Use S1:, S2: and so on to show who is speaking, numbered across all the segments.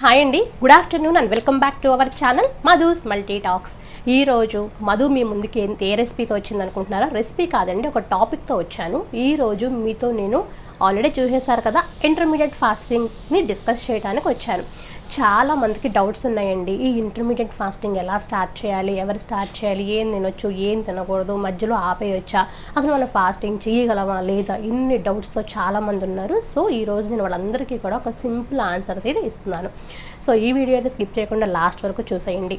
S1: Hi అండి, good afternoon and welcome back to our channel Madhu's multi talks. ఈరోజు మధు మీ ముందుకి ఏ రెసిపీతో వచ్చింది అనుకుంటున్నారా? రెసిపీ కాదండి, ఒక టాపిక్తో వచ్చాను. ఈరోజు మీతో నేను ఆల్రెడీ చూసేశారు కదా, ఇంటర్మీడియట్ ఫాస్టింగ్ని డిస్కస్ చేయడానికి వచ్చాను. చాలా మందికి డౌట్స్ ఉన్నాయండి. ఈ ఇంటర్మీడియట్ ఫాస్టింగ్ ఎలా స్టార్ట్ చేయాలి, ఎవరు స్టార్ట్ చేయాలి, ఏం తినొచ్చు, ఏం తినకూడదు, మధ్యలో ఆపేయొచ్చా, అసలు మనం ఫాస్టింగ్ చేయగలమా లేదా, ఇన్ని డౌట్స్తో చాలామంది ఉన్నారు. సో ఈరోజు నేను వాళ్ళందరికీ కూడా ఒక సింపుల్ ఆన్సర్ అయితే ఇస్తున్నాను. సో ఈ వీడియో అయితే స్కిప్ చేయకుండా లాస్ట్ వరకు చూసేయండి.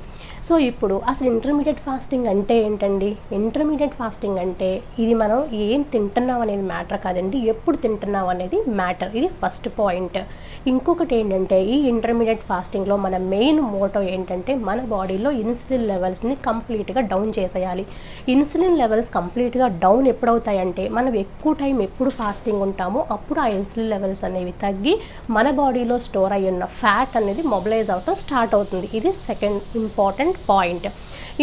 S1: సో ఇప్పుడు అసలు ఇంటర్మీడియట్ ఫాస్టింగ్ అంటే ఏంటండి? ఇంటర్మీడియట్ ఫాస్టింగ్ అంటే ఇది మనం ఏం తింటున్నాం అనేది మ్యాటర్ కాదండి, ఎప్పుడు తింటున్నాం అనేది మ్యాటర్. ఇది ఫస్ట్ పాయింట్. ఇంకొకటి ఏంటంటే, ఈ ఇంటర్మీడియట్ ఫాస్టింగ్లో మన మెయిన్ మోటో ఏంటంటే, మన బాడీలో ఇన్సులిన్ లెవెల్స్ని కంప్లీట్గా డౌన్ చేసేయాలి. ఇన్సులిన్ లెవెల్స్ కంప్లీట్గా డౌన్ ఎప్పుడవుతాయంటే, మనం ఎక్కువ టైం ఎప్పుడు ఫాస్టింగ్ ఉంటామో అప్పుడు ఆ ఇన్సులిన్ లెవెల్స్ అనేవి తగ్గి మన బాడీలో స్టోర్ అయ్యి ఉన్న ఫ్యాట్ అనేది మొబిలైజ్ అవటం స్టార్ట్ అవుతుంది. ఇది సెకండ్ ఇంపార్టెంట్ పాయింట్.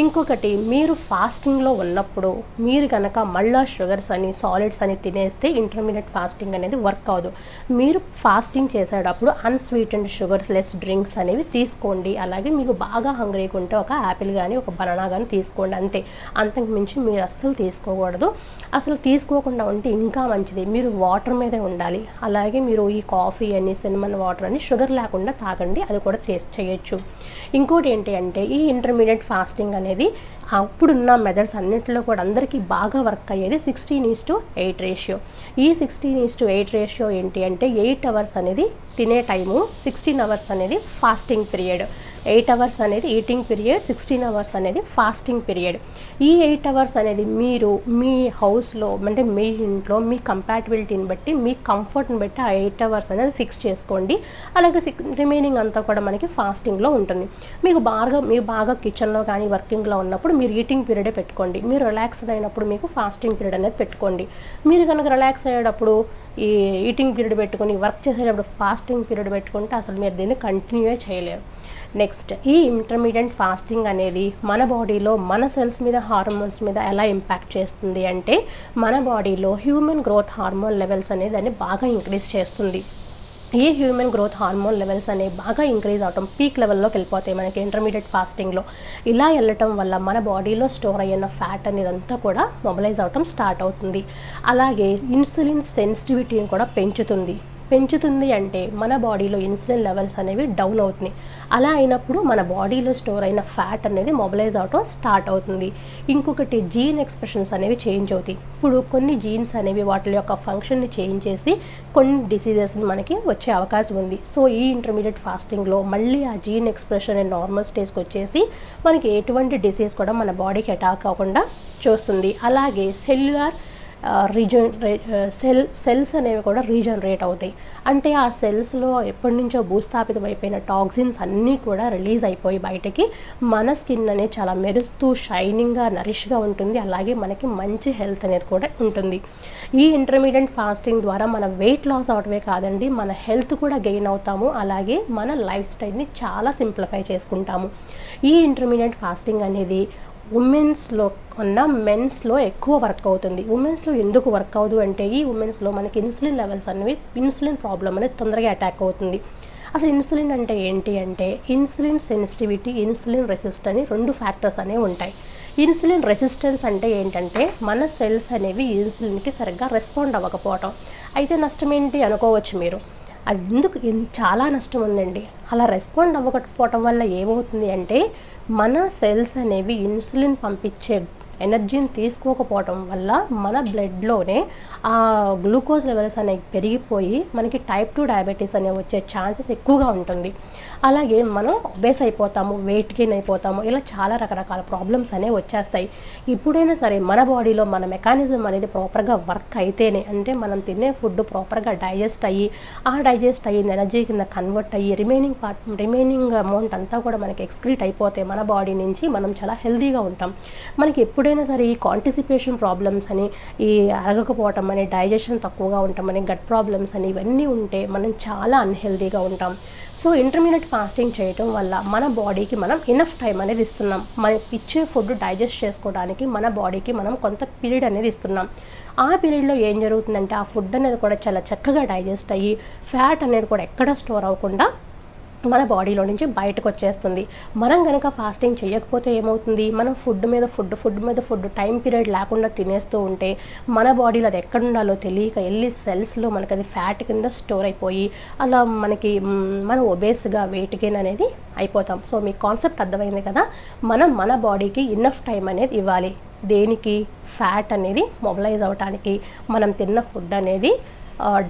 S1: ఇంకొకటి, మీరు ఫాస్టింగ్లో ఉన్నప్పుడు మీరు కనుక మళ్ళీ షుగర్స్ అని సాలిడ్స్ అని తినేస్తే ఇంటర్మీడియట్ ఫాస్టింగ్ అనేది వర్క్ అవ్వదు. మీరు ఫాస్టింగ్ చేసేటప్పుడు అన్స్వీటెండ్ షుగర్స్ లెస్ డ్రింక్స్ అనేవి తీసుకోండి. అలాగే మీకు బాగా హంగ్రీగా ఉంటే ఒక యాపిల్ కానీ ఒక బనానా కానీ తీసుకోండి, అంతే. అంతకు మించి మీరు అస్సలు తీసుకోకూడదు. అసలు తీసుకోకుండా ఉంటే ఇంకా మంచిది. మీరు వాటర్ మీదే ఉండాలి. అలాగే మీరు ఈ కాఫీ అని సినమన్ వాటర్ అని షుగర్ లేకుండా తాగండి, అది కూడా టేస్ట్ చేయొచ్చు. ఇంకోటి ఏంటి అంటే, ఈ ఇంటర్మీడియట్ ఫాస్టింగ్ అనేది అప్పుడున్న మెథడ్స్ అన్నింటిలో కూడా అందరికీ బాగా వర్క్ అయ్యేది 16:8 రేషియో. ఈ 16:8 రేషియో ఏంటి అంటే, 8 అవర్స్ అనేది తినే టైము, 16 అవర్స్ అనేది ఫాస్టింగ్ పీరియడ్. 8 అవర్స్ అనేది ఈటింగ్ పీరియడ్, 16 అవర్స్ అనేది ఫాస్టింగ్ పీరియడ్. ఈ 8 అవర్స్ అనేది మీరు మీ హౌస్లో అంటే మీ ఇంట్లో మీ కంపాటబిలిటీని బట్టి మీ కంఫర్ట్ని బట్టి ఆ 8 అవర్స్ అనేది ఫిక్స్ చేసుకోండి. అలాగే రిమైనింగ్ అంతా కూడా మనకి ఫాస్టింగ్లో ఉంటుంది. మీరు బాగా కిచెన్లో కానీ వర్కింగ్లో ఉన్నప్పుడు మీరు ఈటింగ్ పీరియడే పెట్టుకోండి. మీరు రిలాక్స్ అయినప్పుడు మీకు ఫాస్టింగ్ పీరియడ్ అనేది పెట్టుకోండి. మీరు కనుక రిలాక్స్ అయ్యేటప్పుడు ఈ ఈటింగ్ పీరియడ్ పెట్టుకుని వర్క్ చేసేటప్పుడు ఫాస్టింగ్ పీరియడ్ పెట్టుకుంటే అసలు మీరు దీన్ని కంటిన్యూ చేయలేరు. నెక్స్ట్, ఈ ఇంటర్మీడియట్ ఫాస్టింగ్ అనేది మన బాడీలో మన సెల్స్ మీద హార్మోన్స్ మీద ఎలా ఇంపాక్ట్ చేస్తుంది అంటే, మన బాడీలో హ్యూమన్ గ్రోత్ హార్మోన్ లెవెల్స్ అనేది దాన్ని బాగా ఇంక్రీజ్ చేస్తుంది. ఈ హ్యూమన్ గ్రోత్ హార్మోన్ లెవెల్స్ అనేవి బాగా ఇంక్రీజ్ అవటం, పీక్ లెవెల్లోకి వెళ్ళిపోతాయి మనకి ఇంటర్మీడియట్ ఫాస్టింగ్లో. ఇలా వెళ్ళటం వల్ల మన బాడీలో స్టోర్ అయిన ఫ్యాట్ అనేది అంతా కూడా మొబిలైజ్ అవటం స్టార్ట్ అవుతుంది. అలాగే ఇన్సులిన్ సెన్సిటివిటీని కూడా పెంచుతుంది అంటే మన బాడీలో ఇన్సులిన్ లెవెల్స్ అనేవి డౌన్ అవుతున్నాయి. అలా అయినప్పుడు మన బాడీలో స్టోర్ అయిన ఫ్యాట్ అనేది మొబిలైజ్ అవటం స్టార్ట్ అవుతుంది. ఇంకొకటి, జీన్ ఎక్స్ప్రెషన్స్ అనేవి చేంజ్ అవుతాయి. ఇప్పుడు కొన్ని జీన్స్ అనేవి వాటి యొక్క ఫంక్షన్ని చేంజ్ చేసి కొన్ని డిసీజెస్ని మనకి వచ్చే అవకాశం ఉంది. సో ఈ ఇంటర్మీడియట్ ఫాస్టింగ్లో మళ్ళీ ఆ జీన్ ఎక్స్ప్రెషన్ నార్మల్ స్టేజ్కి వచ్చేసి మనకి ఎటువంటి డిసీజ్ కూడా మన బాడీకి అటాక్ అవ్వకుండా చూస్తుంది. అలాగే సెల్స్ అనేవి కూడా రీజనరేట్ అవుతాయి. అంటే ఆ సెల్స్లో ఎప్పటి నుంచో భూస్థాపితం అయిపోయిన టాక్సిన్స్ అన్నీ కూడా రిలీజ్ అయిపోయి బయటకి మన స్కిన్ అనేది చాలా మెరుస్తూ షైనింగ్గా నరిష్గా ఉంటుంది. అలాగే మనకి మంచి హెల్త్ అనేది కూడా ఉంటుంది. ఈ ఇంటర్మీడియట్ ఫాస్టింగ్ ద్వారా మన వెయిట్ లాస్ అవడమే కాదండి, మన హెల్త్ కూడా గెయిన్ అవుతాము. అలాగే మన లైఫ్ స్టైల్ని చాలా సింప్లిఫై చేసుకుంటాము. ఈ ఇంటర్మీడియట్ ఫాస్టింగ్ అనేది ఉమెన్స్లో కన్నా మెన్స్లో ఎక్కువ వర్క్ అవుతుంది. ఉమెన్స్లో ఎందుకు వర్క్ అవ్వదు అంటే, ఈ ఉమెన్స్లో మనకి ఇన్సులిన్ లెవెల్స్ అనేవి, ఇన్సులిన్ ప్రాబ్లం అనేది తొందరగా అటాక్ అవుతుంది. అసలు ఇన్సులిన్ అంటే ఏంటి అంటే, ఇన్సులిన్ సెన్సిటివిటీ, ఇన్సులిన్ రెసిస్ట్ అని 2 ఫ్యాక్టర్స్ అనేవి ఉంటాయి. ఇన్సులిన్ రెసిస్టెన్స్ అంటే ఏంటంటే, మన సెల్స్ అనేవి ఇన్సులిన్కి సరిగ్గా రెస్పాండ్ అవ్వకపోవటం. అయితే నష్టం ఏంటి అనుకోవచ్చు మీరు. అది ఎందుకు చాలా నష్టం ఉందండి. అలా రెస్పాండ్ అవ్వకపోవటం వల్ల ఏమవుతుంది అంటే, మన సెల్స్ అనేవి ఇన్సులిన్ పంపించే ఎనర్జీని తీసుకోకపోవటం వల్ల మన బ్లడ్లోనే ఆ గ్లూకోజ్ లెవెల్స్ అనేవి పెరిగిపోయి మనకి టైప్ 2 డయాబెటీస్ అనేవి వచ్చే ఛాన్సెస్ ఎక్కువగా ఉంటుంది. అలాగే మనం ఒబేస్ అయిపోతాము, వెయిట్ గెయిన్ అయిపోతాము, ఇలా చాలా రకరకాల ప్రాబ్లమ్స్ అనేవి వచ్చేస్తాయి. ఇప్పుడైనా సరే మన బాడీలో మన మెకానిజం అనేది ప్రాపర్గా వర్క్ అయితేనే, అంటే మనం తినే ఫుడ్ ప్రాపర్గా డైజెస్ట్ అయ్యి ఆ డైజెస్ట్ అయ్యింది ఎనర్జీ కింద కన్వర్ట్ అయ్యి రిమైనింగ్ అమౌంట్ అంతా కూడా మనకి ఎక్స్క్రీట్ అయిపోతే మన బాడీ నుంచి మనం చాలా హెల్తీగా ఉంటాం. మనకి ఎప్పుడైనా సరే ఈ కాన్స్టిపేషన్ ప్రాబ్లమ్స్ అని, ఈ అరగకపోవటం అని, డైజెషన్ తక్కువగా ఉంటామని, గట్ ప్రాబ్లమ్స్ అని ఇవన్నీ ఉంటే మనం చాలా అన్హెల్తీగా ఉంటాం. సో ఇంటర్మీడియట్ ఫాస్టింగ్ చేయటం వల్ల మన బాడీకి మనం ఇనఫ్ టైం అనేది ఇస్తున్నాం. మనం ఇచ్చే ఫుడ్ డైజెస్ట్ చేసుకోవడానికి మన బాడీకి మనం కొంత పీరియడ్ అనేది ఇస్తున్నాం. ఆ పీరియడ్లో ఏం జరుగుతుందంటే, ఆ ఫుడ్ అనేది కూడా చాలా చక్కగా డైజెస్ట్ అయ్యి ఫ్యాట్ అనేది కూడా ఎక్కడ స్టోర్ అవ్వకుండా మన బాడీలో నుంచి బయటకు వచ్చేస్తుంది. మనం కనుక ఫాస్టింగ్ చేయకపోతే ఏమవుతుంది, మనం ఫుడ్ టైం పీరియడ్ లేకుండా తినేస్తూ ఉంటే మన బాడీలో అది ఎక్కడ ఉండాలో తెలియక వెళ్ళి సెల్స్లో మనకు అది ఫ్యాట్ కింద స్టోర్ అయిపోయి అలా మనం ఒబేస్గా వెయిట్ గెయిన్ అనేది అయిపోతాం. సో మీ కాన్సెప్ట్ అర్థమైంది కదా. మనం మన బాడీకి ఇన్నఫ్ టైం అనేది ఇవ్వాలి. దేనికి? ఫ్యాట్ అనేది మొబిలైజ్ అవ్వటానికి, మనం తిన్న ఫుడ్ అనేది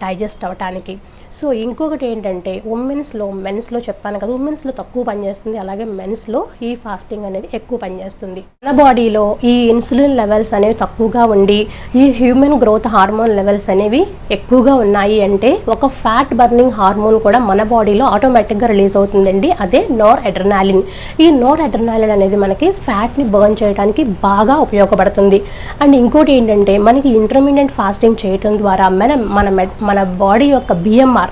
S1: డైజెస్ట్ అవ్వటానికి. సో ఇంకొకటి ఏంటంటే మెన్స్లో చెప్పాను కదా, ఉమెన్స్లో తక్కువ పనిచేస్తుంది, అలాగే మెన్స్లో ఈ ఫాస్టింగ్ అనేది ఎక్కువ పనిచేస్తుంది. మన బాడీలో ఈ ఇన్సులిన్ లెవెల్స్ అనేవి తక్కువగా ఉండి ఈ హ్యూమన్ గ్రోత్ హార్మోన్ లెవెల్స్ అనేవి ఎక్కువగా ఉన్నాయి అంటే ఒక ఫ్యాట్ బర్నింగ్ హార్మోన్ కూడా మన బాడీలో ఆటోమేటిక్గా రిలీజ్ అవుతుందండి. అదే నోర్ అడ్రినాలిన్. ఈ నోర్ అడ్రినాలిన్ అనేది మనకి ఫ్యాట్ని బర్న్ చేయడానికి బాగా ఉపయోగపడుతుంది. అండ్ ఇంకోటి ఏంటంటే మనకి ఇంటర్మీడియట్ ఫాస్టింగ్ చేయడం ద్వారా మన బాడీ యొక్క BMR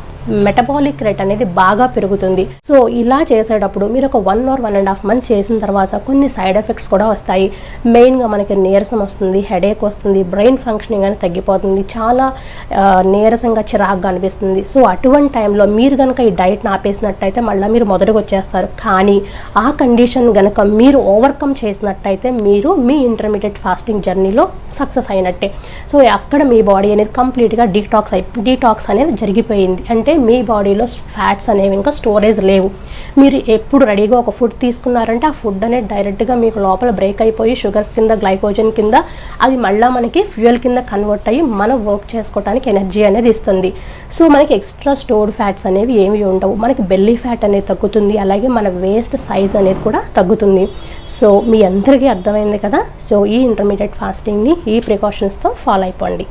S1: మెటబాలిక్ రేట్ అనేది బాగా పెరుగుతుంది. సో ఇలా చేసేటప్పుడు మీరు ఒక 1 or 1.5 months చేసిన తర్వాత కొన్ని సైడ్ ఎఫెక్ట్స్ కూడా వస్తాయి. మెయిన్గా మనకి నీరసం వస్తుంది, హెడేక్ వస్తుంది, బ్రెయిన్ ఫంక్షనింగ్ అనేది తగ్గిపోతుంది, చాలా నీరసంగా చిరాగ్గా అనిపిస్తుంది. సో అటువంటి టైంలో మీరు కనుక ఈ డైట్ని ఆపేసినట్టయితే మళ్ళీ మీరు మొదటికి వచ్చేస్తారు. కానీ ఆ కండిషన్ కనుక మీరు ఓవర్కమ్ చేసినట్టయితే మీరు మీ ఇంటర్మీడియట్ ఫాస్టింగ్ జర్నీలో సక్సెస్ అయినట్టే. సో అక్కడ మీ బాడీ అనేది కంప్లీట్గా డీటాక్స్ అనేది జరిగిపోయింది. అంటే మీ బాడీలో ఫ్యాట్స్ అనేవి ఇంకా స్టోరేజ్ లేవు. మీరు ఎప్పుడు రెడీగా ఒక ఫుడ్ తీసుకున్నారంటే ఆ ఫుడ్ అనేది డైరెక్ట్గా మీకు లోపల బ్రేక్ అయిపోయి షుగర్స్ కింద, గ్లైకోజన్ కింద అది మళ్ళీ మనకి ఫ్యూయల్ కింద కన్వర్ట్ అయ్యి మనం వర్క్ చేసుకోవడానికి ఎనర్జీ అనేది ఇస్తుంది. సో మనకి ఎక్స్ట్రా స్టోర్డ్ ఫ్యాట్స్ అనేవి ఏమి ఉండవు. మనకి బెల్లీ ఫ్యాట్ అనేది తగ్గుతుంది, అలాగే మన వేస్ట్ సైజ్ అనేది కూడా తగ్గుతుంది. సో మీ అందరికీ అర్థమైంది కదా. సో ఈ ఇంటర్మీడియట్ ఫాస్టింగ్ని ఈ ప్రికాషన్స్తో ఫాలో అయిపోండి.